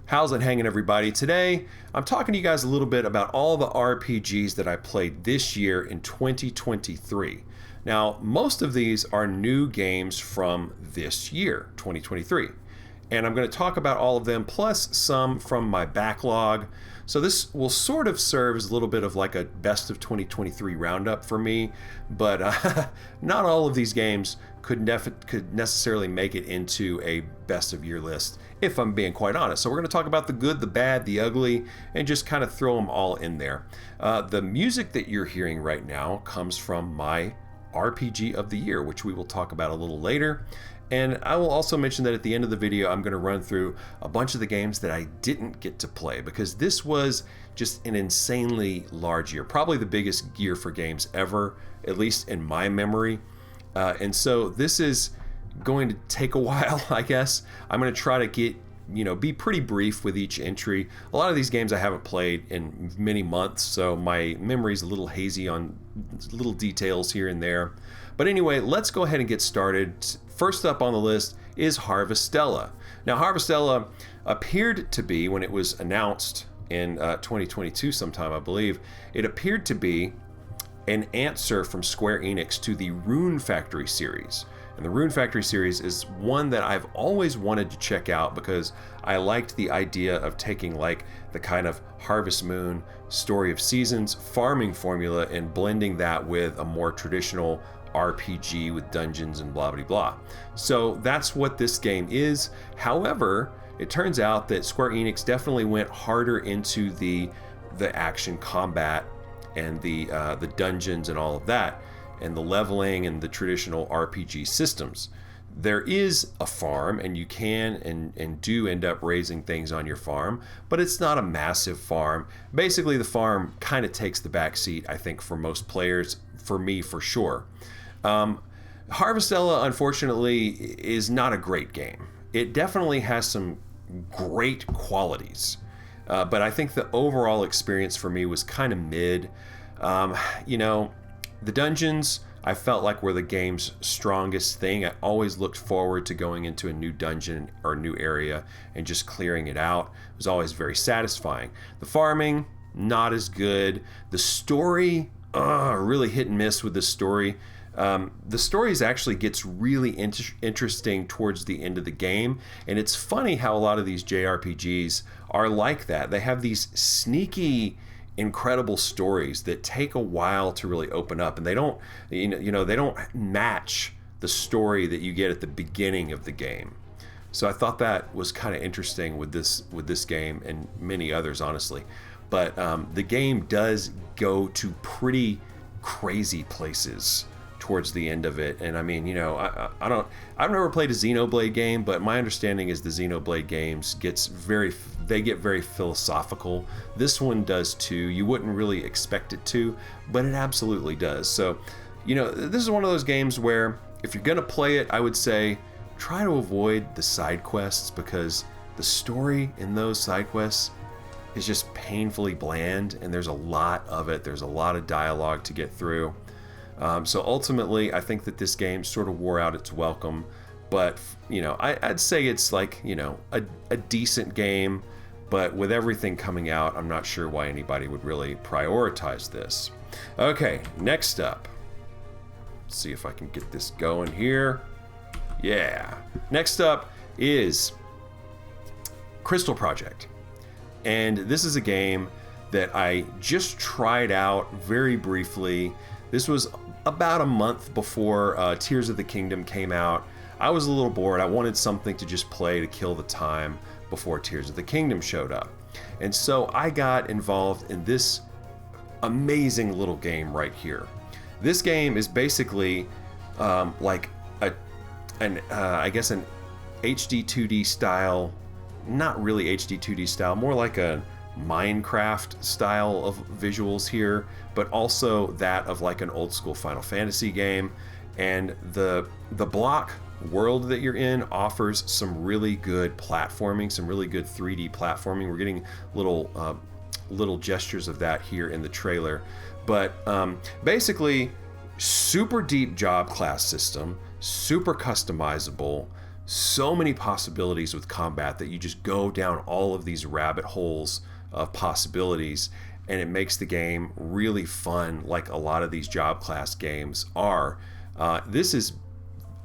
How's it hanging, everybody? Today, I'm talking to you guys a little bit about all the RPGs that I played this year in 2023. Now, most of these are new games from this year, 2023. And I'm going to talk about all of them, plus some from my backlog. So this will sort of serve as a little bit of like a best of 2023 roundup for me, but not all of these games could necessarily make it into a best of year list, if I'm being quite honest. So we're going to talk about the good, the bad, the ugly, and just kind of throw them all in there. The music that you're hearing right now comes from my RPG of the year, which we will talk about a little later. And I will also mention that at the end of the video, I'm going to run through a bunch of the games that I didn't get to play, because this was just an insanely large year, probably the biggest year for games ever, at least in my memory. And so this is going to take a while, I guess. I'm going to try to be pretty brief with each entry. A lot of these games I haven't played in many months, so my memory's a little hazy on little details here and there. But anyway, let's go ahead and get started. First up on the list is Harvestella. Now, Harvestella appeared to be, when it was announced in 2022 sometime, I believe, it appeared to be an answer from Square Enix to the Rune Factory series. And the Rune Factory series is one that I've always wanted to check out, because I liked the idea of taking like the kind of Harvest Moon, Story of Seasons farming formula and blending that with a more traditional RPG with dungeons and blah blah blah. So that's what this game is. However, it turns out that Square Enix definitely went harder into the action combat and the dungeons and all of that, and the leveling and the traditional RPG systems. There is a farm, and you can and do end up raising things on your farm, but it's not a massive farm. Basically, the farm kind of takes the back seat, I think, for most players, for me for sure. Harvestella, unfortunately, is not a great game. It definitely has some great qualities, but I think the overall experience for me was kind of mid. The dungeons, I felt like, were the game's strongest thing. I always looked forward to going into a new dungeon or new area and just clearing it out. It was always very satisfying. The farming, not as good. The story, really hit and miss with the story. The story actually gets really interesting towards the end of the game, and it's funny how a lot of these JRPGs are like that. They have these sneaky, incredible stories that take a while to really open up, and they don't match the story that you get at the beginning of the game. So I thought that was kind of interesting with this game and many others, honestly. But the game does go to pretty crazy places towards the end of it. And I mean, I've never played a Xenoblade game, but my understanding is the Xenoblade games get very philosophical. This one does too. You wouldn't really expect it to, but it absolutely does. So, this is one of those games where if you're gonna play it, I would say try to avoid the side quests, because the story in those side quests is just painfully bland, and there's a lot of it. There's a lot of dialogue to get through. So ultimately, I think that this game sort of wore out its welcome, but I'd say it's like a decent game, but with everything coming out, I'm not sure why anybody would really prioritize this. Okay, next up, let's see if I can get this going here. Yeah, next up is Crystal Project, and this is a game that I just tried out very briefly. This was about a month before Tears of the Kingdom came out. I was a little bored. I wanted something to just play to kill the time before Tears of the Kingdom showed up. And so I got involved in this amazing little game right here. This game is basically like an HD 2D style, not really HD 2D style, more like a Minecraft style of visuals here, but also that of like an old school Final Fantasy game. And the block world that you're in offers some really good platforming, some really good 3D platforming. We're getting little gestures of that here in the trailer. But basically, super deep job class system, super customizable, so many possibilities with combat that you just go down all of these rabbit holes of possibilities, and it makes the game really fun, like a lot of these job class games are. This is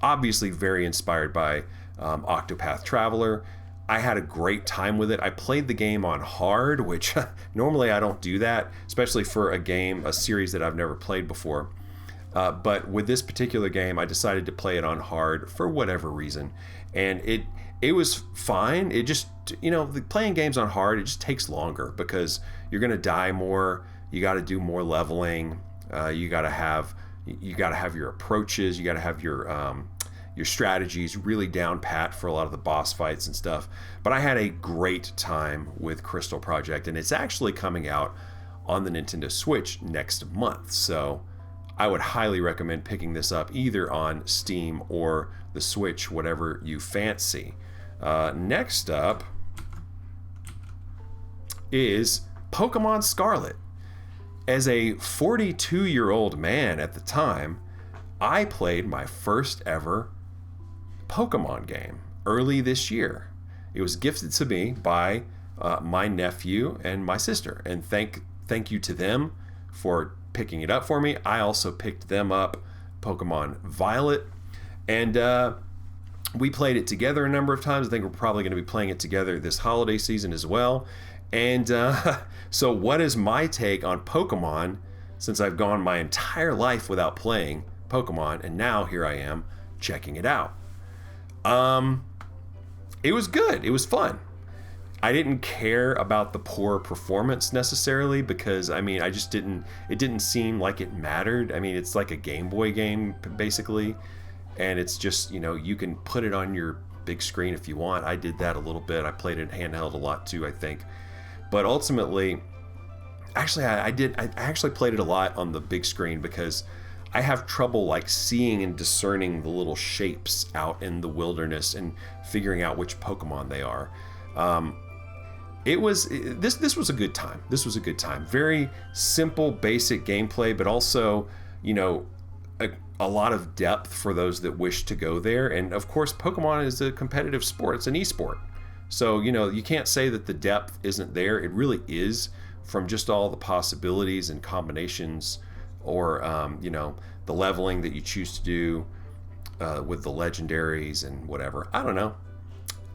obviously very inspired by Octopath Traveler. I had a great time with it. I played the game on hard, which normally I don't do that, especially for a series that I've never played before. But with this particular game, I decided to play it on hard for whatever reason, and it was fine. It just, playing games on hard, it just takes longer because you're gonna die more. You got to do more leveling. You got to have your approaches. You got to have your strategies really down pat for a lot of the boss fights and stuff. But I had a great time with Crystal Project, and it's actually coming out on the Nintendo Switch next month. So I would highly recommend picking this up either on Steam or the Switch, whatever you fancy. Next up is Pokemon Scarlet. As a 42-year-old man at the time, I played my first ever Pokemon game early this year. It was gifted to me by my nephew and my sister, and thank you to them for picking it up for me. I also picked them up Pokemon Violet, and we played it together a number of times. I think we're probably going to be playing it together this holiday season as well. And so what is my take on Pokemon, since I've gone my entire life without playing Pokemon, and now here I am checking it out? It was good. It was fun. I didn't care about the poor performance necessarily because, it didn't seem like it mattered. It's like a Game Boy game, basically. And it's just, you can put it on your big screen if you want. I did that a little bit. I played it handheld a lot too, I think. But ultimately, actually, I actually played it a lot on the big screen because I have trouble like seeing and discerning the little shapes out in the wilderness and figuring out which Pokemon they are. This was a good time. This was a good time. Very simple, basic gameplay, but also, a lot of depth for those that wish to go there. And of course, Pokemon is a competitive sport. It's an esport. So, you can't say that the depth isn't there. It really is, from just all the possibilities and combinations, or, the leveling that you choose to do with the legendaries and whatever. I don't know.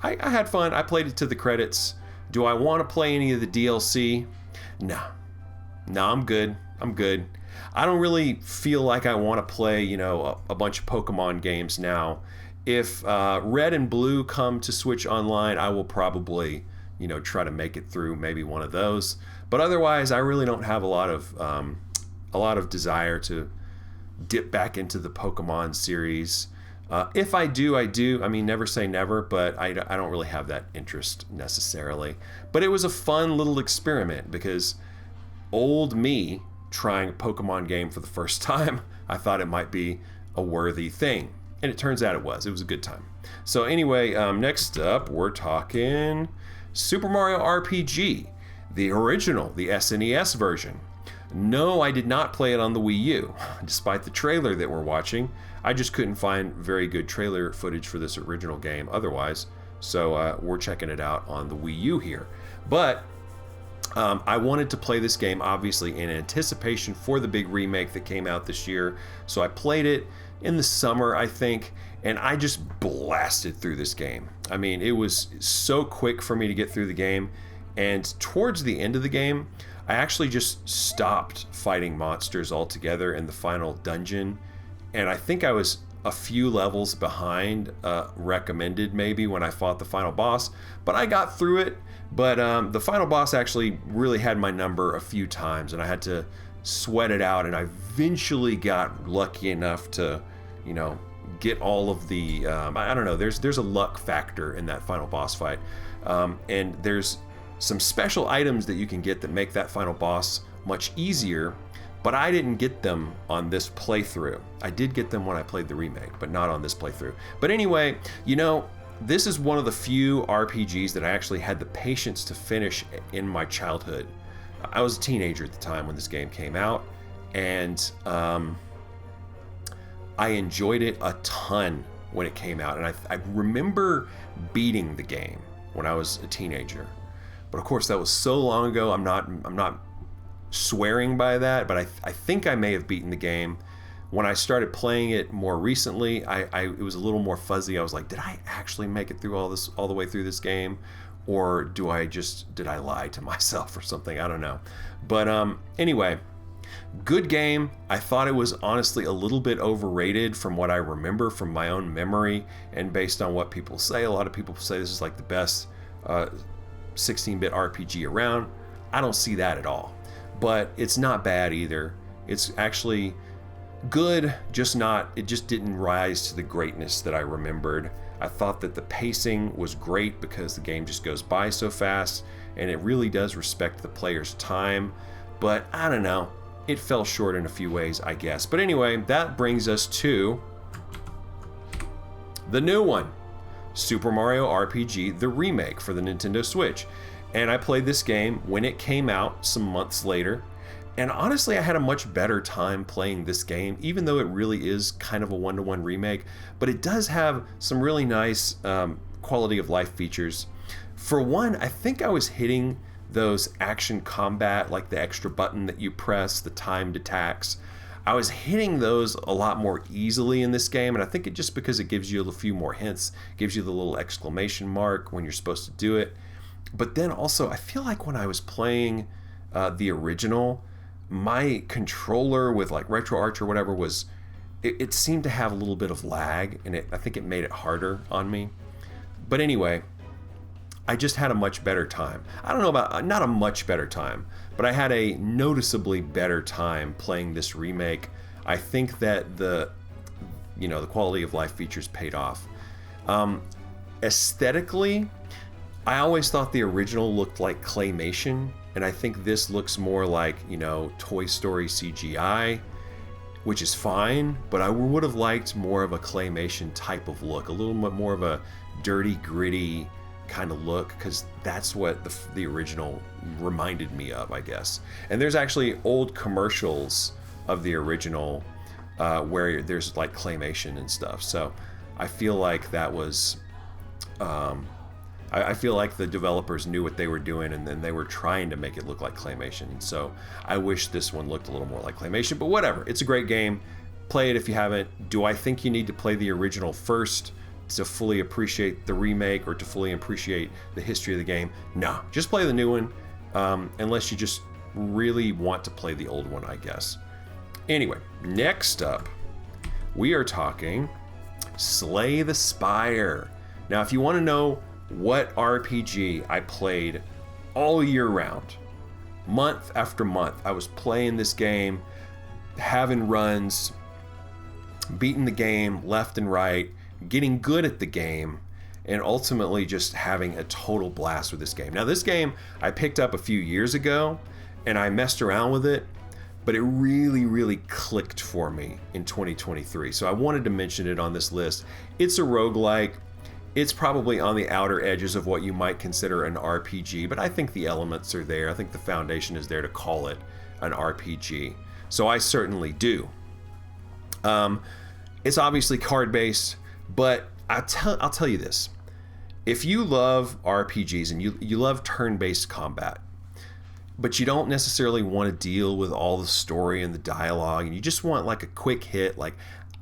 I had fun. I played it to the credits. Do I want to play any of the DLC? No, I'm good. I don't really feel like I want to play, a bunch of Pokemon games now. If Red and Blue come to Switch Online, I will probably, try to make it through maybe one of those. But otherwise, I really don't have a lot of desire to dip back into the Pokemon series. If I do, I do. Never say never, but I don't really have that interest necessarily. But it was a fun little experiment because old me trying a Pokemon game for the first time, I thought it might be a worthy thing. And it turns out it was. It was a good time. So anyway, next up, we're talking Super Mario RPG, the original, the SNES version. No, I did not play it on the Wii U, despite the trailer that we're watching. I just couldn't find very good trailer footage for this original game otherwise. So we're checking it out on the Wii U here. But I wanted to play this game, obviously, in anticipation for the big remake that came out this year. So I played it in the summer, I think, and I just blasted through this game. It was so quick for me to get through the game. And towards the end of the game, I actually just stopped fighting monsters altogether in the final dungeon. And I think I was a few levels behind recommended maybe when I fought the final boss. But I got through it. But the final boss actually really had my number a few times, and I had to sweat it out. And I eventually got lucky enough to, get all of the, I don't know, there's a luck factor in that final boss fight. And there's some special items that you can get that make that final boss much easier, but I didn't get them on this playthrough. I did get them when I played the remake, but not on this playthrough. But anyway, this is one of the few RPGs that I actually had the patience to finish in my childhood. I was a teenager at the time when this game came out, and I enjoyed it a ton when it came out, and I remember beating the game when I was a teenager. But of course, that was so long ago. I'm not swearing by that, but I think I may have beaten the game. When I started playing it more recently, it was a little more fuzzy. I was like, did I actually make it through all the way through this game? Or did I lie to myself or something? I don't know. But anyway, good game. I thought it was honestly a little bit overrated from what I remember from my own memory and based on what people say. A lot of people say this is like the best 16-bit RPG around. I don't see that at all. But it's not bad either. It's actually good, it just didn't rise to the greatness that I remembered. I thought that the pacing was great because the game just goes by so fast and it really does respect the player's time. But I don't know, it fell short in a few ways, I guess. But anyway, that brings us to the new one, Super Mario RPG, the remake for the Nintendo Switch. And I played this game when it came out some months later. And honestly, I had a much better time playing this game, even though it really is kind of a one-to-one remake. But it does have some really nice quality of life features. For one, I think I was hitting those action combat, like the extra button that you press, the timed attacks. I was hitting those a lot more easily in this game, and I think it just because it gives you a few more hints, gives you the little exclamation mark when you're supposed to do it. But then also, I feel like when I was playing the original, my controller with like RetroArch or whatever it seemed to have a little bit of lag, and I think it made it harder on me. But anyway, I just had a much better time. I don't know about, not a much better time, but I had a noticeably better time playing this remake. I think that the quality of life features paid off. Aesthetically, I always thought the original looked like claymation, and I think this looks more like, Toy Story CGI, which is fine, but I would have liked more of a claymation type of look, a little bit more of a dirty, gritty kind of look, because that's what the original reminded me of, I guess. And there's actually old commercials of the original where there's like claymation and stuff. So I feel like that was... I feel like the developers knew what they were doing, and then they were trying to make it look like claymation. And so I wish this one looked a little more like claymation, but whatever. It's a great game. Play it if you haven't. Do I think you need to play the original first to fully appreciate the remake or to fully appreciate the history of the game? No, just play the new one, unless you just really want to play the old one, I guess. Anyway, next up, we are talking Slay the Spire. Now, if you want to know what RPG I played all year round, month after month, I was playing this game, having runs, beating the game left and right, getting good at the game, and ultimately just having a total blast with this game. Now, this game I picked up a few years ago, and I messed around with it, but it really, really clicked for me in 2023. So I wanted to mention it on this list. It's a roguelike. It's probably on the outer edges of what you might consider an RPG, but I think the elements are there. I think the foundation is there to call it an RPG. So I certainly do. It's obviously card-based, but I'll tell you this. If you love RPGs and you love turn-based combat, but you don't necessarily want to deal with all the story and the dialogue, and you just want like a quick hit, like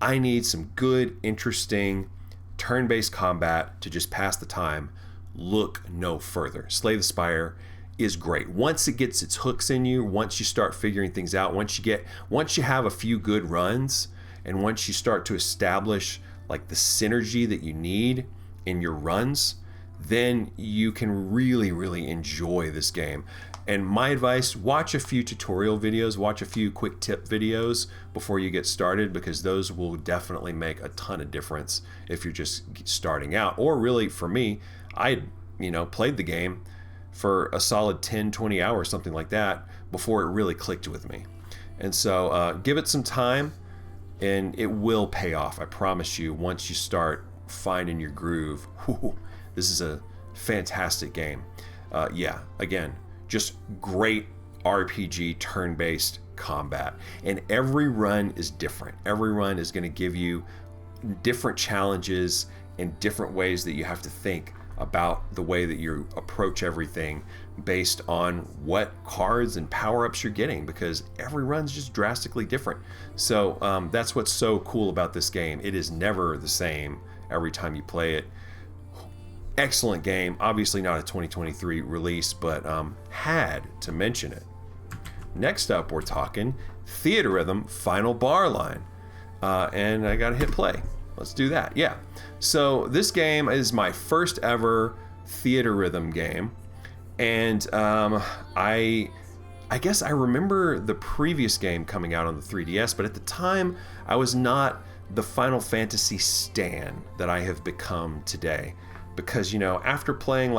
I need some good, interesting turn-based combat to just pass the time, look no further. Slay the Spire is great. Once it gets its hooks in you, once you start figuring things out, once you have a few good runs, and once you start to establish like the synergy that you need in your runs, then you can really, really enjoy this game. And my advice, watch a few tutorial videos, watch a few quick tip videos before you get started, because those will definitely make a ton of difference if you're just starting out. Or really, for me, I played the game for a solid 10, 20 hours, something like that, before it really clicked with me. And so give it some time, and it will pay off. I promise you, once you start finding your groove, this is a fantastic game. Again, just great RPG turn-based combat. And every run is different. Every run is going to give you different challenges and different ways that you have to think about the way that you approach everything based on what cards and power-ups you're getting, because every run's just drastically different. So that's what's so cool about this game. It is never the same every time you play it. Excellent game. Obviously not a 2023 release, but had to mention it. Next up, we're talking Theater Rhythm Final Bar Line. And I gotta hit play. Let's do that. Yeah. So this game is my first ever Theater Rhythm game. And I guess I remember the previous game coming out on the 3DS, but at the time I was not the Final Fantasy stan that I have become today. Because, after playing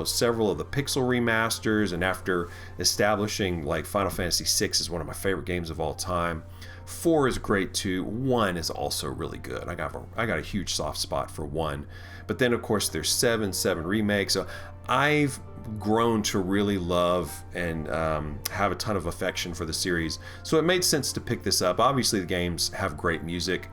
several of the Pixel remasters, and after establishing Final Fantasy VI is one of my favorite games of all time, 4 is great too. 1 is also really good. I got a huge soft spot for 1. But then of course there's 7 Remake. So I've grown to really love and have a ton of affection for the series. So it made sense to pick this up. Obviously the games have great music.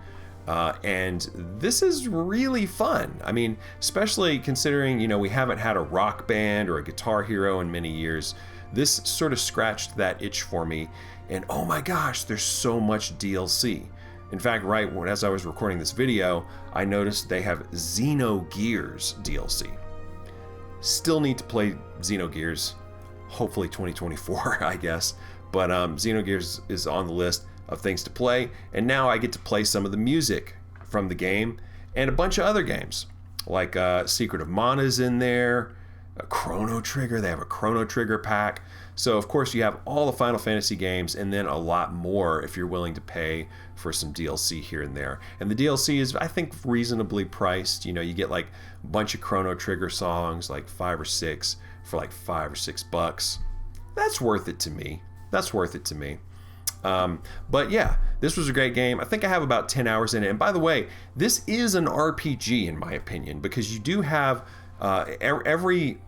And this is really fun. I mean, especially considering, we haven't had a rock band or a Guitar Hero in many years. This sort of scratched that itch for me. And oh my gosh, there's so much DLC. In fact, as I was recording this video, I noticed they have Xenogears DLC. Still need to play Xenogears, hopefully 2024, I guess. But Xenogears is on the list of things to play, and now I get to play some of the music from the game and a bunch of other games, like Secret of Mana's in there, a Chrono Trigger. They have a Chrono Trigger pack. So of course you have all the Final Fantasy games, and then a lot more if you're willing to pay for some DLC here and there. And the DLC is, I think, reasonably priced. You get a bunch of Chrono Trigger songs, 5 or 6 for $5 or $6. That's worth it to me. But yeah, this was a great game. I think I have about 10 hours in it. And by the way, this is an RPG in my opinion, because you do have every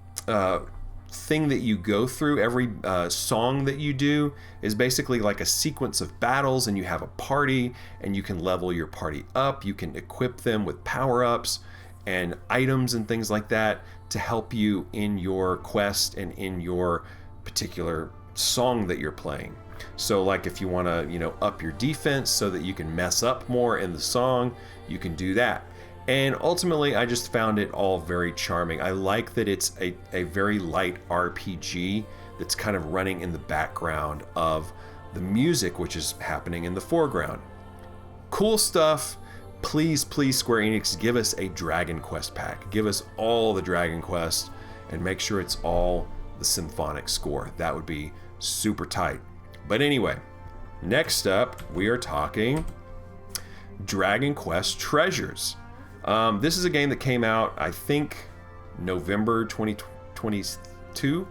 thing that you go through, every song that you do is basically like a sequence of battles, and you have a party, and you can level your party up. You can equip them with power-ups and items and things like that to help you in your quest and in your particular song that you're playing. So if you want to, up your defense so that you can mess up more in the song, you can do that. And ultimately, I just found it all very charming. I like that it's a very light RPG that's kind of running in the background of the music, which is happening in the foreground. Cool stuff. Please, Square Enix, give us a Dragon Quest pack. Give us all the Dragon Quest, and make sure it's all the symphonic score. That would be super tight. But anyway, next up, we are talking Dragon Quest Treasures. This is a game that came out, I think, November 2022,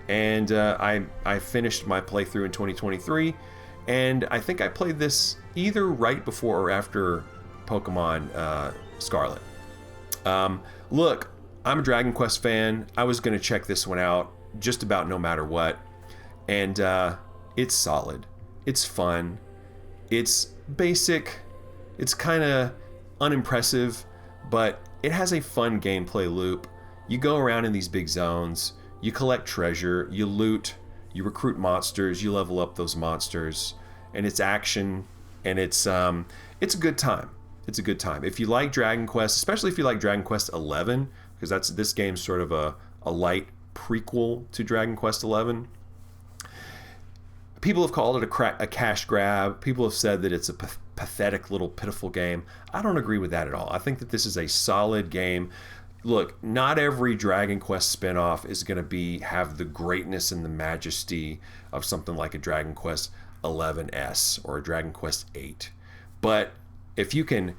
and I finished my playthrough in 2023, and I think I played this either right before or after Pokemon Scarlet. Look, I'm a Dragon Quest fan. I was going to check this one out just about no matter what, and it's solid. It's fun. It's basic. It's kind of unimpressive, but it has a fun gameplay loop. You go around in these big zones, you collect treasure, you loot, you recruit monsters, you level up those monsters, and it's action, and it's a good time. It's a good time. If you like Dragon Quest, especially if you like Dragon Quest 11, because this game's sort of a light prequel to Dragon Quest 11. People have called it a cash grab. People have said that it's a pathetic little pitiful game. I don't agree with that at all. I think that this is a solid game. Look, not every Dragon Quest spinoff is going to have the greatness and the majesty of something like a Dragon Quest 11S or a Dragon Quest 8. But if you can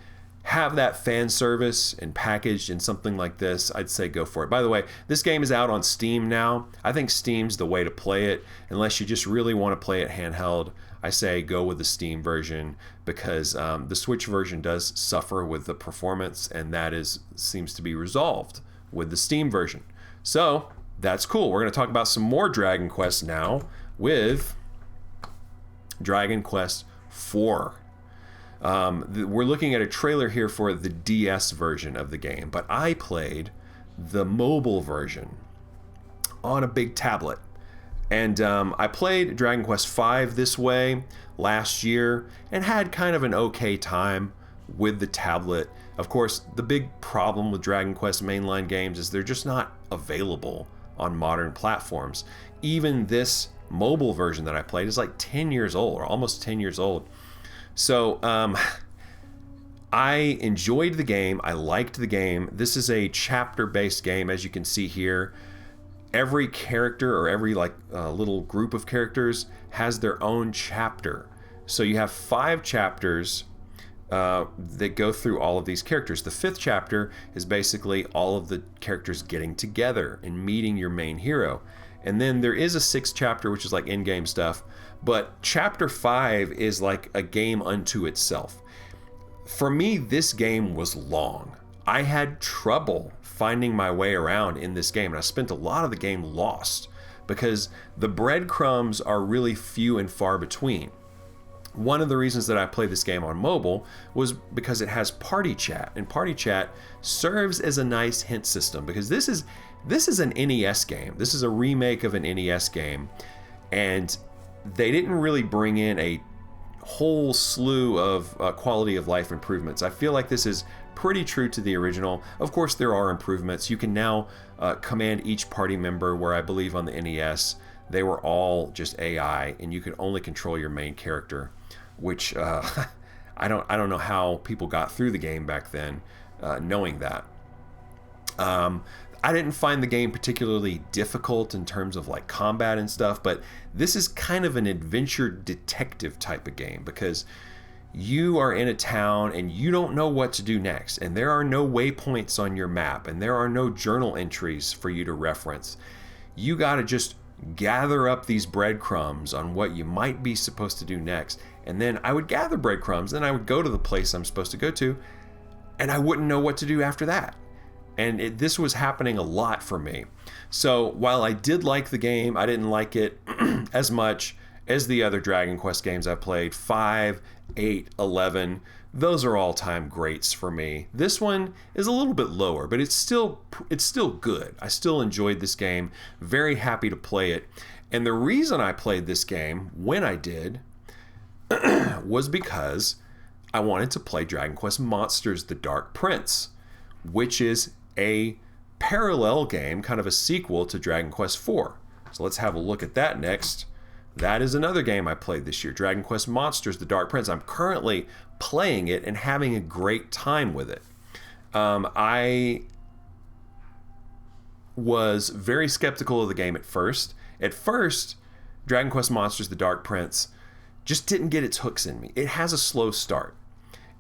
have that fan service and packaged in something like this, I'd say go for it. By the way, this game is out on Steam now. I think Steam's the way to play it. Unless you just really want to play it handheld, I say go with the Steam version, because the Switch version does suffer with the performance, and that seems to be resolved with the Steam version. So that's cool. We're going to talk about some more Dragon Quest now with Dragon Quest 4. We're looking at a trailer here for the DS version of the game, but I played the mobile version on a big tablet. And I played Dragon Quest V this way last year and had kind of an okay time with the tablet. Of course, the big problem with Dragon Quest mainline games is they're just not available on modern platforms. Even this mobile version that I played is like 10 years old, or almost 10 years old. So I enjoyed the game. I liked the game. This is a chapter-based game, as you can see here. Every character, or every little group of characters, has their own chapter. So you have 5 chapters that go through all of these characters. The 5th chapter is basically all of the characters getting together and meeting your main hero. And then there is a 6th chapter, which is like in-game stuff. But chapter 5 is like a game unto itself. For me, this game was long. I had trouble finding my way around in this game, and I spent a lot of the game lost because the breadcrumbs are really few and far between. One of the reasons that I play this game on mobile was because it has party chat, and party chat serves as a nice hint system, because this is an NES game. This is a remake of an NES game, and they didn't really bring in a whole slew of quality of life improvements. I feel like this is pretty true to the original. Of course, there are improvements. You can now command each party member, where I believe on the NES they were all just AI, and you could only control your main character, which I don't know how people got through the game back then, knowing that. I didn't find the game particularly difficult in terms of like combat and stuff, but this is kind of an adventure detective type of game, because you are in a town and you don't know what to do next, and there are no waypoints on your map, and there are no journal entries for you to reference. You got to just gather up these breadcrumbs on what you might be supposed to do next, and then I would gather breadcrumbs, then I would go to the place I'm supposed to go to, and I wouldn't know what to do after that. And this was happening a lot for me. So while I did like the game, I didn't like it as much as the other Dragon Quest games I played. 5, 8, 11. Those are all-time greats for me. This one is a little bit lower, but it's still good. I still enjoyed this game. Very happy to play it. And the reason I played this game when I did was because I wanted to play Dragon Quest Monsters: The Dark Prince, which is a parallel game, kind of a sequel to Dragon Quest IV. So let's have a look at that next. That is another game I played this year, Dragon Quest Monsters: The Dark Prince. I'm currently playing it and having a great time with it. I was very skeptical of the game at first. At first, Dragon Quest Monsters: The Dark Prince just didn't get its hooks in me. It has a slow start.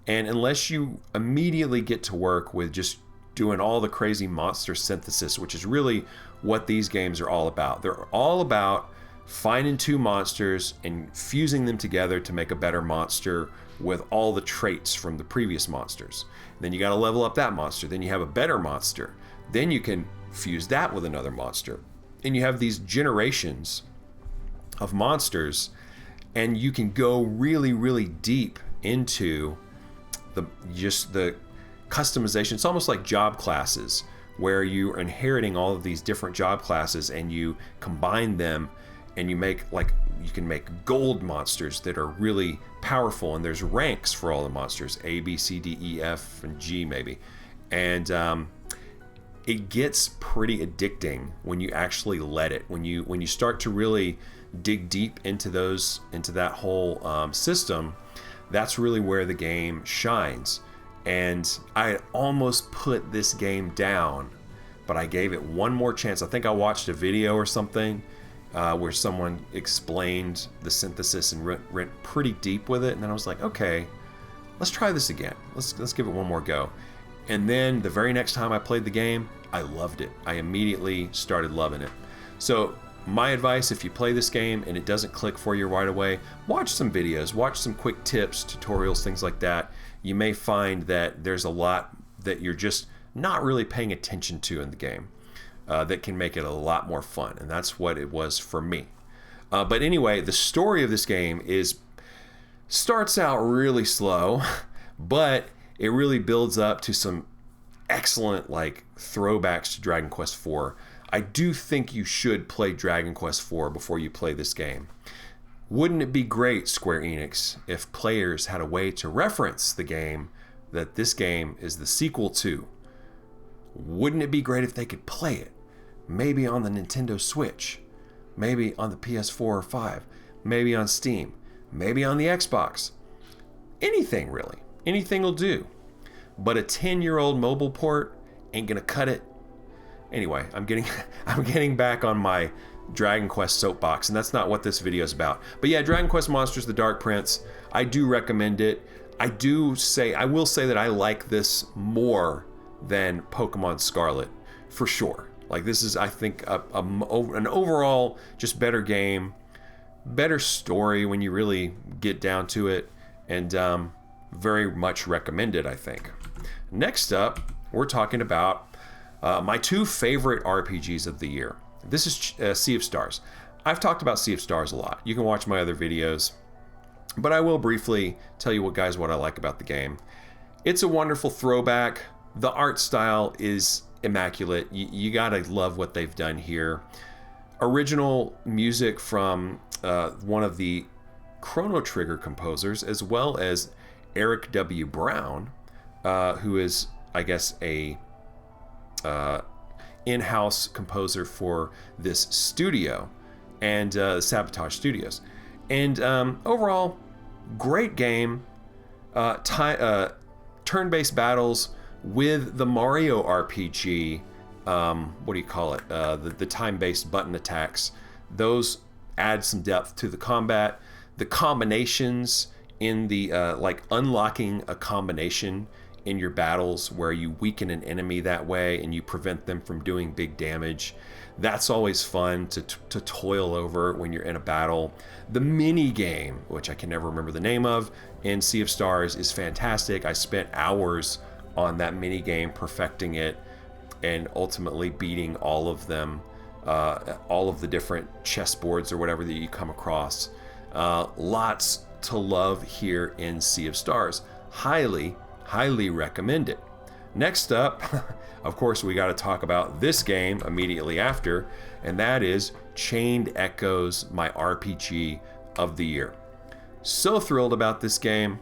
And unless you immediately get to work with just doing all the crazy monster synthesis, which is really what these games are all about. They're all about finding 2 monsters and fusing them together to make a better monster with all the traits from the previous monsters. Then you got to level up that monster. Then you have a better monster. Then you can fuse that with another monster. And you have these generations of monsters, and you can go really, really deep into the customization. It's almost like job classes, where you are inheriting all of these different job classes, and you combine them, and you can make gold monsters that are really powerful, and there's ranks for all the monsters, A, B, C, D, E, F, and G maybe. And it gets pretty addicting when you actually let it. When you start to really dig deep into that whole system, that's really where the game shines. And I almost put this game down, but I gave it one more chance. I think I watched a video or something where someone explained the synthesis and went pretty deep with it, and then I was like, okay, let's try this again. Let's give it one more go. And then the very next time I played the game, I loved it. I immediately started loving it. So my advice, if you play this game and it doesn't click for you right away, watch some videos, watch some quick tips, tutorials, things like that. You may find that there's a lot that you're just not really paying attention to in the game that can make it a lot more fun, and that's what it was for me. But anyway, the story of this game is Starts out really slow, but it really builds up to some excellent like throwbacks to Dragon Quest IV. I do think you should play Dragon Quest IV before you play this game. Wouldn't it be great, Square Enix, if players had a way to reference the game that this game is the sequel to? Wouldn't it be great if they could play it? Maybe on the Nintendo Switch, maybe on the PS4 or 5, maybe on Steam, maybe on the Xbox. Anything really. Anything will do. But a 10-year-old mobile port ain't gonna cut it. Anyway, I'm getting back on my Dragon Quest soapbox, and that's not what this video is about. But yeah, Dragon Quest Monsters: The Dark Prince, I do recommend it. I will say that I like this more than Pokemon Scarlet, for sure. Like, this is, I think, an overall just better game, better story when you really get down to it, and very much recommended, I think. Next up, we're talking about my two favorite RPGs of the year. This is Sea of Stars. I've talked about Sea of Stars a lot. You can watch my other videos, but I will briefly tell you what I like about the game. It's a wonderful throwback. The art style is immaculate. You gotta love what they've done here. Original music from one of the Chrono Trigger composers, as well as Eric W. Brown, who is, I guess, a in-house composer for this studio, and Sabotage Studios. And overall, great game. Turn-based battles with the Mario RPG. What do you call it? The time-based button attacks. Those add some depth to the combat. The combinations in the like unlocking a combination in your battles where you weaken an enemy that way and you prevent them from doing big damage. That's always fun to toil over when you're in a battle. The mini game, which I can never remember the name of, in Sea of Stars is fantastic. I spent hours on that mini game perfecting it and ultimately beating all of them, all of the different chessboards or whatever that you come across. Lots to love here in Sea of Stars. Highly recommend it. Next up, of course, we got to talk about this game immediately after, and that is Chained Echoes, my RPG of the year. So thrilled about this game.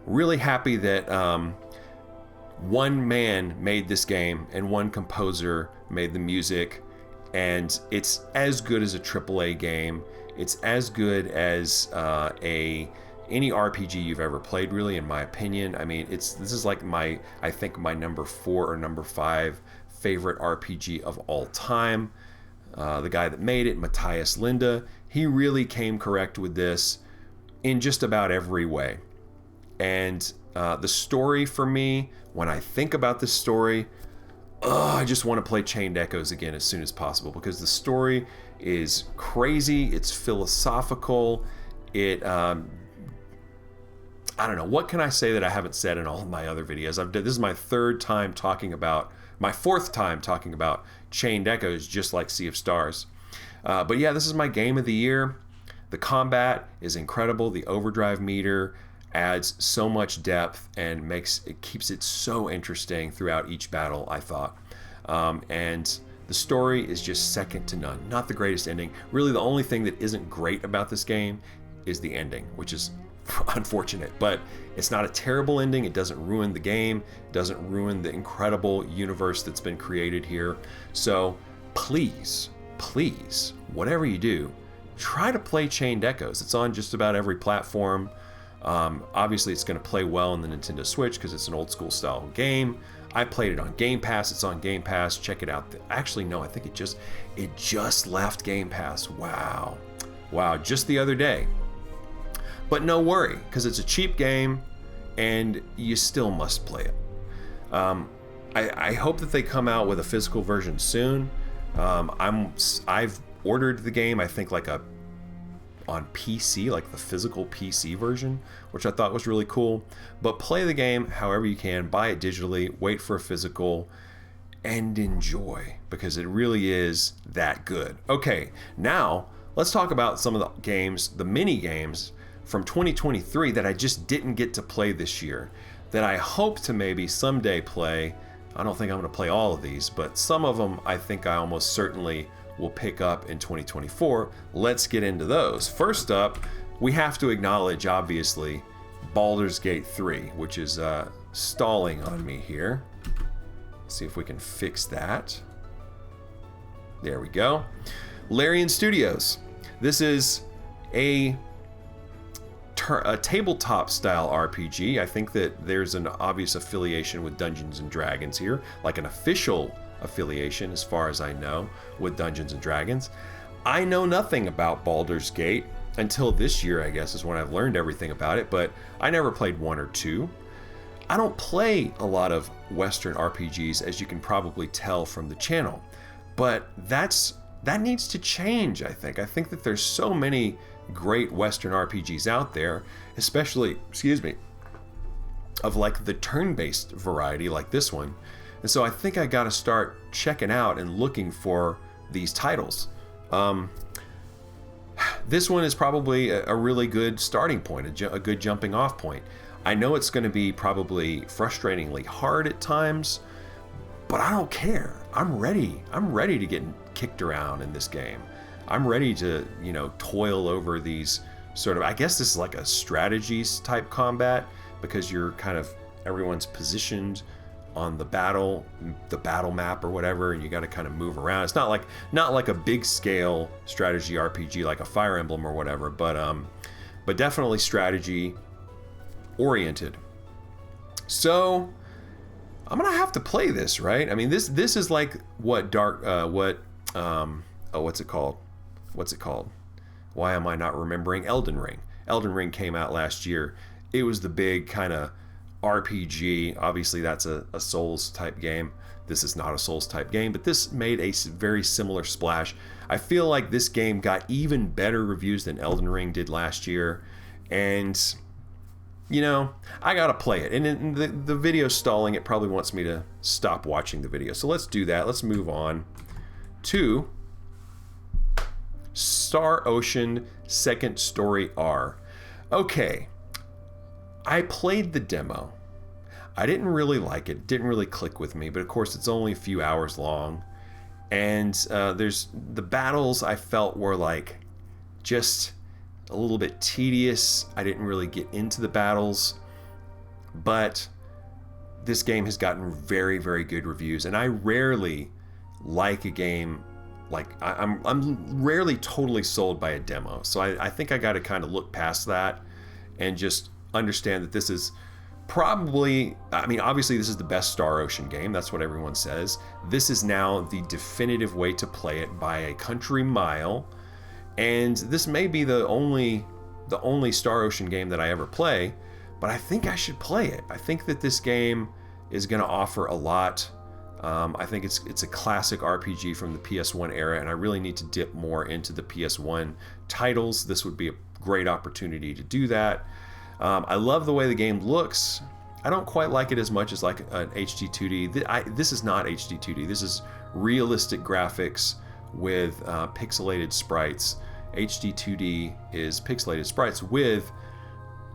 Really happy that one man made this game and one composer made the music, and it's as good as a AAA game. It's as good as any RPG you've ever played, really, in my opinion. I mean, this is like I think my number 4 or number 5 favorite RPG of all time. The guy that made it, Matthias Linde, he really came correct with this in just about every way. And the story for me, when I think about this story, I just want to play Chained Echoes again as soon as possible, because the story is crazy, it's philosophical, I don't know, what can I say that I haven't said in all of my other videos? This is my fourth time talking about Chained Echoes, just like Sea of Stars. But yeah, this is my game of the year. The combat is incredible. The overdrive meter adds so much depth and keeps it so interesting throughout each battle, I thought. And the story is just second to none. Not the greatest ending. Really, the only thing that isn't great about this game is the ending, which is unfortunate, but it's not a terrible ending. It doesn't ruin the game. It doesn't ruin the incredible universe that's been created here. So please, whatever you do, try to play Chained Echoes. It's on just about every platform. Obviously, it's going to play well on the Nintendo Switch because it's an old school style game. I played it on Game Pass. It's on Game Pass. Check it out. Actually, no, I think it just left Game Pass. Wow, just the other day. But no worry, because it's a cheap game and you still must play it. I hope that they come out with a physical version soon. I've ordered the game, I think on PC, like the physical PC version, which I thought was really cool. But play the game however you can, buy it digitally, wait for a physical, and enjoy, because it really is that good. Okay, now let's talk about some of the games, the mini games, from 2023 that I just didn't get to play this year, that I hope to maybe someday play. I don't think I'm going to play all of these, but some of them I think I almost certainly will pick up in 2024. Let's get into those. First up, we have to acknowledge, obviously, Baldur's Gate 3, which is stalling on me here. Let's see if we can fix that. There we go. Larian Studios. This is a tabletop style RPG. I think that there's an obvious affiliation with Dungeons and Dragons here, like an official affiliation as far as I know with Dungeons and Dragons. I know nothing about Baldur's Gate until this year, I guess, is when I've learned everything about it, but I never played 1 or 2. I don't play a lot of Western RPGs, as you can probably tell from the channel, but that needs to change, I think. I think that there's so many great Western RPGs out there, especially, of like the turn-based variety like this one. And so I think I got to start checking out and looking for these titles. This one is probably a really good starting point, a good jumping off point. I know it's going to be probably frustratingly hard at times, but I don't care. I'm ready. I'm ready to get kicked around in this game. I'm ready to, toil over these sort of, I guess this is like a strategies type combat, because you're kind of, everyone's positioned on the battle map or whatever, and you got to kind of move around. It's not like a big scale strategy RPG like a Fire Emblem or whatever, but definitely strategy oriented. So I'm gonna have to play this, right? I mean, this is like what's it called? Why am I not remembering? Elden Ring. Elden Ring came out last year. It was the big kind of RPG. Obviously, that's a Souls type game. This is not a Souls type game, but this made a very similar splash. I feel like this game got even better reviews than Elden Ring did last year, and I gotta play it. And the video stalling, it probably wants me to stop watching the video. So let's do that. Let's move on to Star Ocean Second Story R. Okay, I played the demo. I didn't really like it. Didn't really click with me, but of course it's only a few hours long. And there's the battles I felt were like just a little bit tedious. I didn't really get into the battles, but this game has gotten very, very good reviews, and I rarely like a game like I'm rarely totally sold by a demo. So I think I got to kind of look past that and just understand that this is probably, I mean, obviously this is the best Star Ocean game. That's what everyone says. This is now the definitive way to play it by a country mile. And this may be the only Star Ocean game that I ever play, but I think I should play it. I think that this game is going to offer a lot. I think it's a classic RPG from the PS1 era, and I really need to dip more into the PS1 titles. This would be a great opportunity to do that. I love the way the game looks. I don't quite like it as much as like an HD 2D. This is not HD 2D. This is realistic graphics with pixelated sprites. HD 2D is pixelated sprites with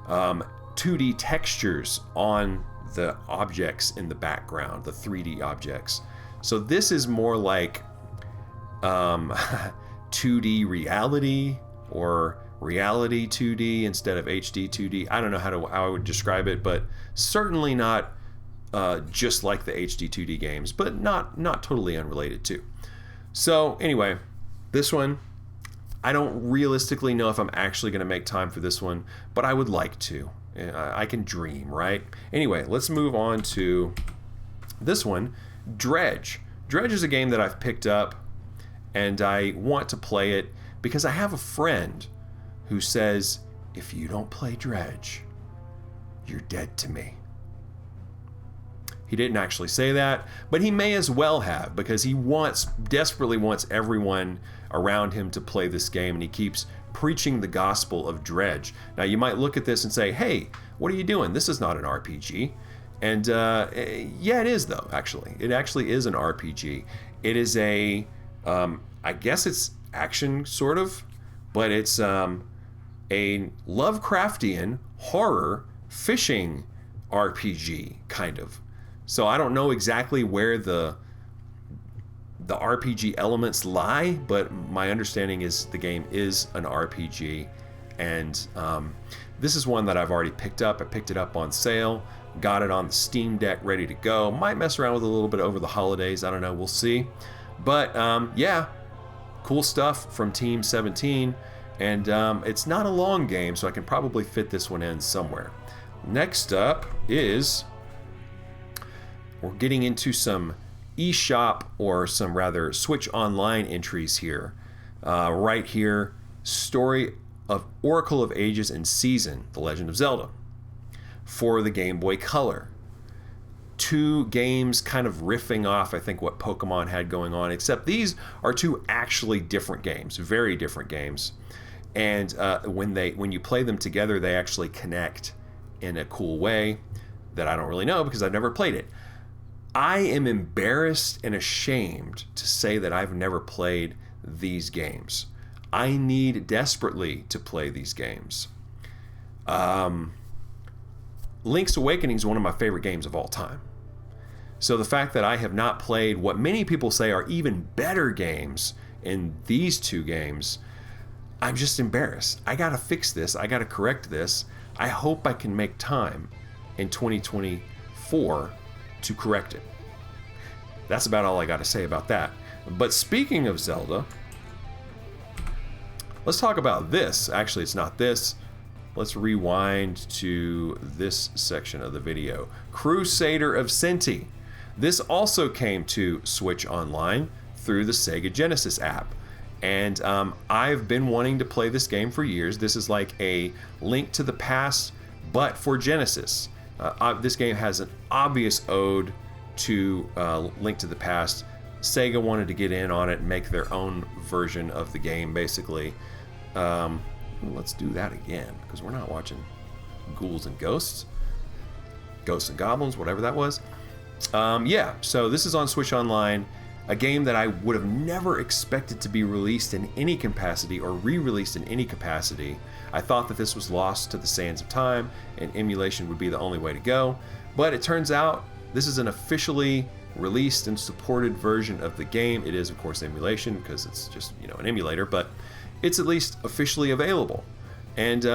2D textures on the objects in the background, the 3D objects. So this is more like 2D reality, or reality 2D instead of HD 2D. I don't know how I would describe it, but certainly not just like the HD 2D games, but not totally unrelated too. So anyway, this one, I don't realistically know if I'm actually going to make time for this one, but I would like to. I can dream, right? Anyway, let's move on to this one, Dredge. Dredge is a game that I've picked up, and I want to play it because I have a friend who says, if you don't play Dredge, you're dead to me. He didn't actually say that, but he may as well have, because he desperately wants everyone around him to play this game, and he keeps preaching the gospel of Dredge. Now, you might look at this and say, hey, what are you doing? This is not an RPG. And yeah, it is, though, actually. It actually is an RPG. It is I guess it's action, sort of, but it's a Lovecraftian horror fishing RPG, kind of. So I don't know exactly where the RPG elements lie, but my understanding is the game is an RPG, and this is one that I've already picked up. I picked it up on sale, got it on the Steam Deck ready to go. Might mess around with it a little bit over the holidays, I don't know, we'll see. But yeah, cool stuff from Team 17, and it's not a long game, so I can probably fit this one in somewhere. Next up is, we're getting into some eShop, or some rather Switch Online entries here. Right here, Story of Oracle of Ages and Season, The Legend of Zelda, for the Game Boy Color. Two games kind of riffing off, I think, what Pokemon had going on, except these are two actually different games, very different games. And when you play them together, they actually connect in a cool way that I don't really know because I've never played it. I am embarrassed and ashamed to say that I've never played these games. I need desperately to play these games. Link's Awakening is one of my favorite games of all time. So the fact that I have not played what many people say are even better games in these two games, I'm just embarrassed. I gotta fix this. I gotta correct this. I hope I can make time in 2024 to correct it. That's about all I got to say about that. But speaking of Zelda, let's talk about this. Actually, it's not this. Let's rewind to this section of the video. Crusader of Senti. This also came to Switch Online through the Sega Genesis app. And I've been wanting to play this game for years. This is like a Link to the Past, but for Genesis. This game has an obvious ode to Link to the Past. Sega wanted to get in on it and make their own version of the game, basically. Let's do that again, because we're not watching Ghouls and Ghosts. Ghosts and Goblins, whatever that was. Yeah, so this is on Switch Online. A game that I would have never expected to be released in any capacity or re-released in any capacity. I thought that this was lost to the sands of time and emulation would be the only way to go. But it turns out this is an officially released and supported version of the game. It is, of course, emulation because it's just, an emulator, but it's at least officially available. And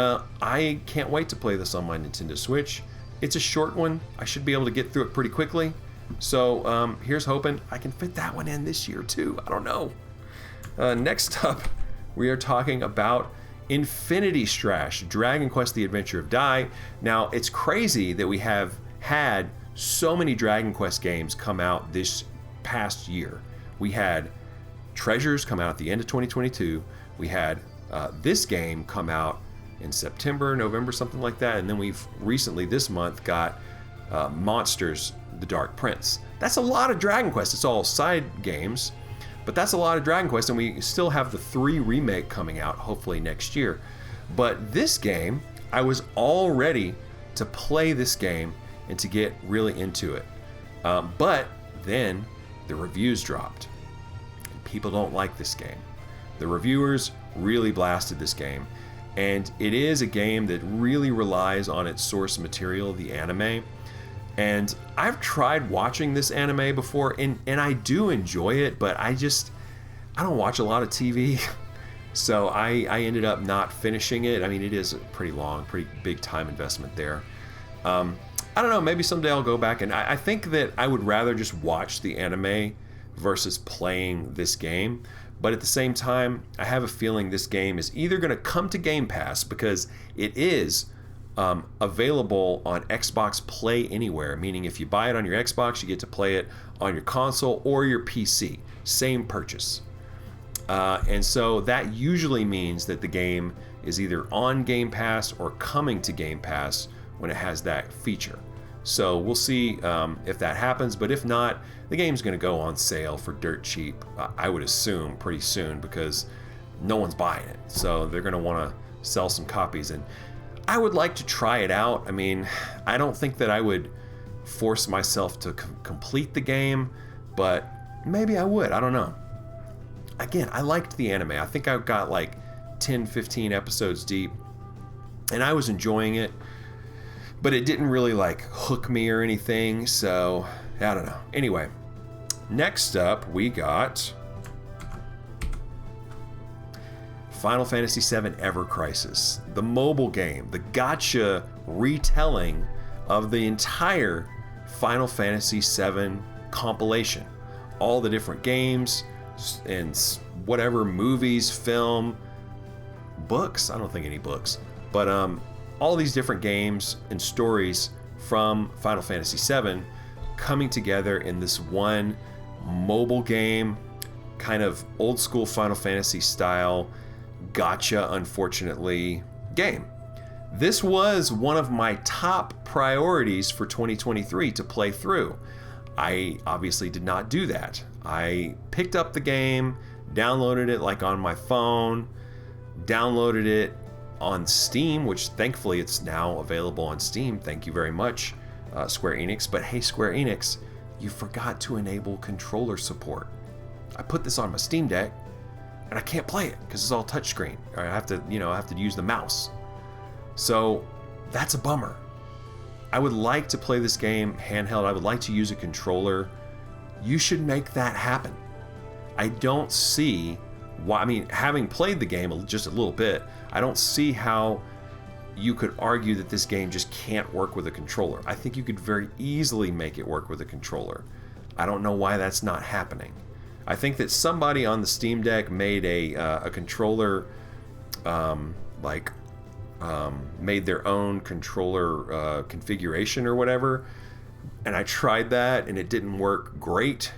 I can't wait to play this on my Nintendo Switch. It's a short one. I should be able to get through it pretty quickly. So here's hoping I can fit that one in this year too. I don't know. Next up, we are talking about Infinity Strash, Dragon Quest: The Adventure of Dai. Now, it's crazy that we have had so many Dragon Quest games come out this past year. We had Treasures come out at the end of 2022. We had this game come out in September, November, something like that. And then we've recently, this month, got Monsters: The Dark Prince. That's a lot of Dragon Quest. It's all side games, but that's a lot of Dragon Quest, and we still have the 3 remake coming out, hopefully next year. But this game, I was all ready to play this game and to get really into it. But then the reviews dropped. And people don't like this game. The reviewers really blasted this game. And it is a game that really relies on its source material, the anime. And I've tried watching this anime before, and I do enjoy it, but I don't watch a lot of TV. So I ended up not finishing it. I mean, it is pretty long, pretty big time investment there. I don't know, maybe someday I'll go back, and I think that I would rather just watch the anime versus playing this game. But at the same time, I have a feeling this game is either going to come to Game Pass, because it is available on Xbox Play Anywhere, meaning if you buy it on your Xbox, you get to play it on your console or your PC. Same purchase. And so that usually means that the game is either on Game Pass or coming to Game Pass when it has that feature. So we'll see if that happens, but if not, the game's going to go on sale for dirt cheap, I would assume, pretty soon, because no one's buying it. So they're going to want to sell some copies, and I would like to try it out. I mean, I don't think that I would force myself to complete the game, but maybe I would. I don't know. Again, I liked the anime. I think I got like 10, 15 episodes deep. and I was enjoying it, but it didn't really like hook me or anything, so I don't know. Anyway, next up we got Final Fantasy VII Ever Crisis, the mobile game, the gacha retelling of the entire Final Fantasy VII compilation. All the different games and whatever, movies, film, books, I don't think any books, but all these different games and stories from Final Fantasy VII coming together in this one mobile game, kind of old school Final Fantasy style, gotcha, unfortunately, game. This was one of my top priorities for 2023 to play through. I obviously did not do that. I picked up the game, downloaded it like on my phone, downloaded it on Steam, which thankfully it's now available on Steam. Thank you very much, Square Enix. But hey, Square Enix, you forgot to enable controller support. I put this on my Steam Deck and I can't play it because it's all touchscreen. I have to use the mouse. So that's a bummer. I would like to play this game handheld. I would like to use a controller. You should make that happen. I don't see why, I mean, having played the game just a little bit, I don't see how you could argue that this game just can't work with a controller. I think you could very easily make it work with a controller. I don't know why that's not happening. I think that somebody on the Steam Deck made a controller, made their own controller configuration or whatever, and I tried that and it didn't work great.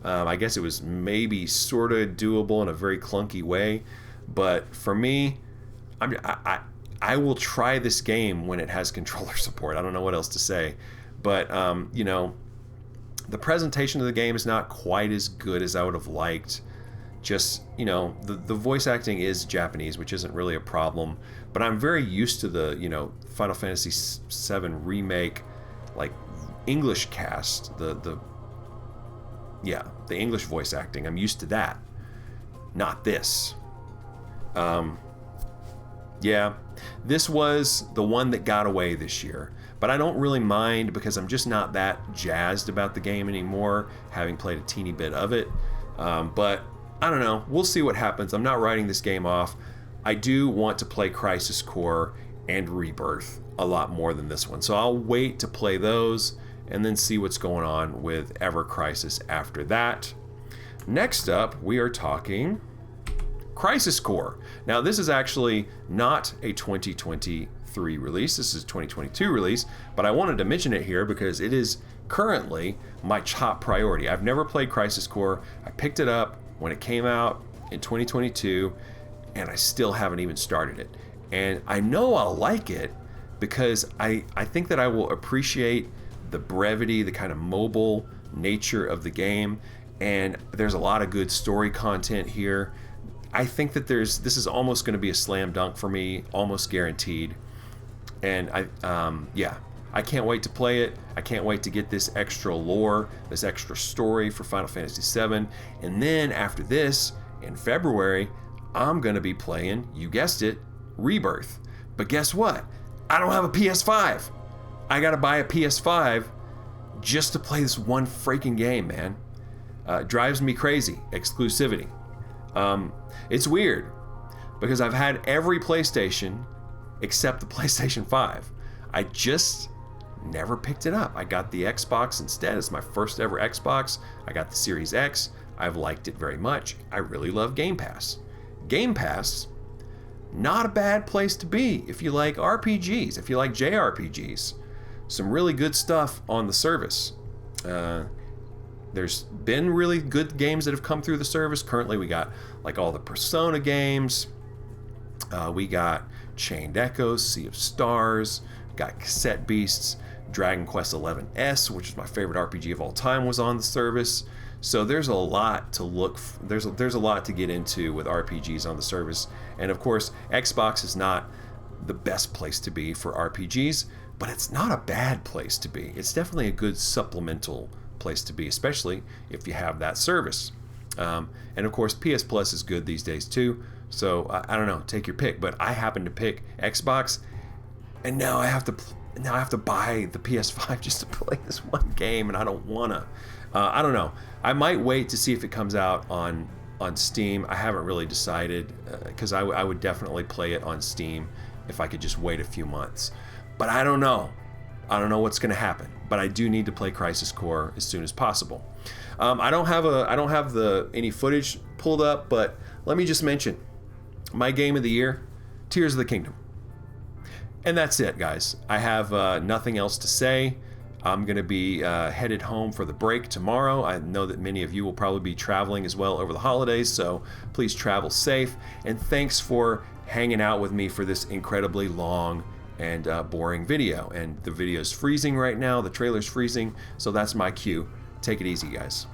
I guess it was maybe sort of doable in a very clunky way, but for me, I will try this game when it has controller support. I don't know what else to say, but the presentation of the game is not quite as good as I would have liked. Just, the voice acting is Japanese, which isn't really a problem, but I'm very used to the, Final Fantasy VII Remake, like, English cast, the English voice acting. I'm used to that. Not this. This was the one that got away this year, but I don't really mind because I'm just not that jazzed about the game anymore, having played a teeny bit of it. But I don't know. We'll see what happens. I'm not writing this game off. I do want to play Crisis Core and Rebirth a lot more than this one. So I'll wait to play those and then see what's going on with Ever Crisis after that. Next up, we are talking Crisis Core. Now, this is actually not a 2023 release. This is a 2022 release, but I wanted to mention it here because it is currently my top priority. I've never played Crisis Core. I picked it up when it came out in 2022, and I still haven't even started it. And I know I'll like it because I think that I will appreciate the brevity, the kind of mobile nature of the game, and there's a lot of good story content here. I think that this is almost going to be a slam dunk for me, almost guaranteed. And I can't wait to play it. I can't wait to get this extra lore, this extra story for Final Fantasy VII. And then after this, in February, I'm going to be playing, you guessed it, Rebirth. But guess what? I don't have a PS5. I got to buy a PS5 just to play this one freaking game, man. Drives me crazy. Exclusivity. It's weird because I've had every PlayStation except the PlayStation 5. I just never picked it up. I got the Xbox instead. It's my first ever Xbox. I got the Series X. I've liked it very much. I really love Game Pass. Game Pass, not a bad place to be if you like RPGs, if you like JRPGs. Some really good stuff on the service. There's been really good games that have come through the service. Currently, we got like all the Persona games. We got Chained Echoes, Sea of Stars, got Cassette Beasts, Dragon Quest XI S, which is my favorite RPG of all time, was on the service. So there's a lot to there's a lot to get into with RPGs on the service. And of course, Xbox is not the best place to be for RPGs, but it's not a bad place to be. It's definitely a good supplemental place to be, especially if you have that service. And of course, PS Plus is good these days too. So I don't know, take your pick. But I happen to pick Xbox. and now I have to buy the PS5 just to play this one game, and I don't wanna. I don't know. I might wait to see if it comes out on Steam. I haven't really decided, because I would definitely play it on Steam if I could just wait a few months. But I don't know. I don't know what's going to happen. But I do need to play Crisis Core as soon as possible. I don't have any footage pulled up, but let me just mention my game of the year, Tears of the Kingdom. And that's it, guys. I have nothing else to say. I'm going to be headed home for the break tomorrow. I know that many of you will probably be traveling as well over the holidays, so please travel safe. And thanks for hanging out with me for this incredibly long and boring video. And the video's freezing right now. The trailer's freezing, so that's my cue. Take it easy, guys.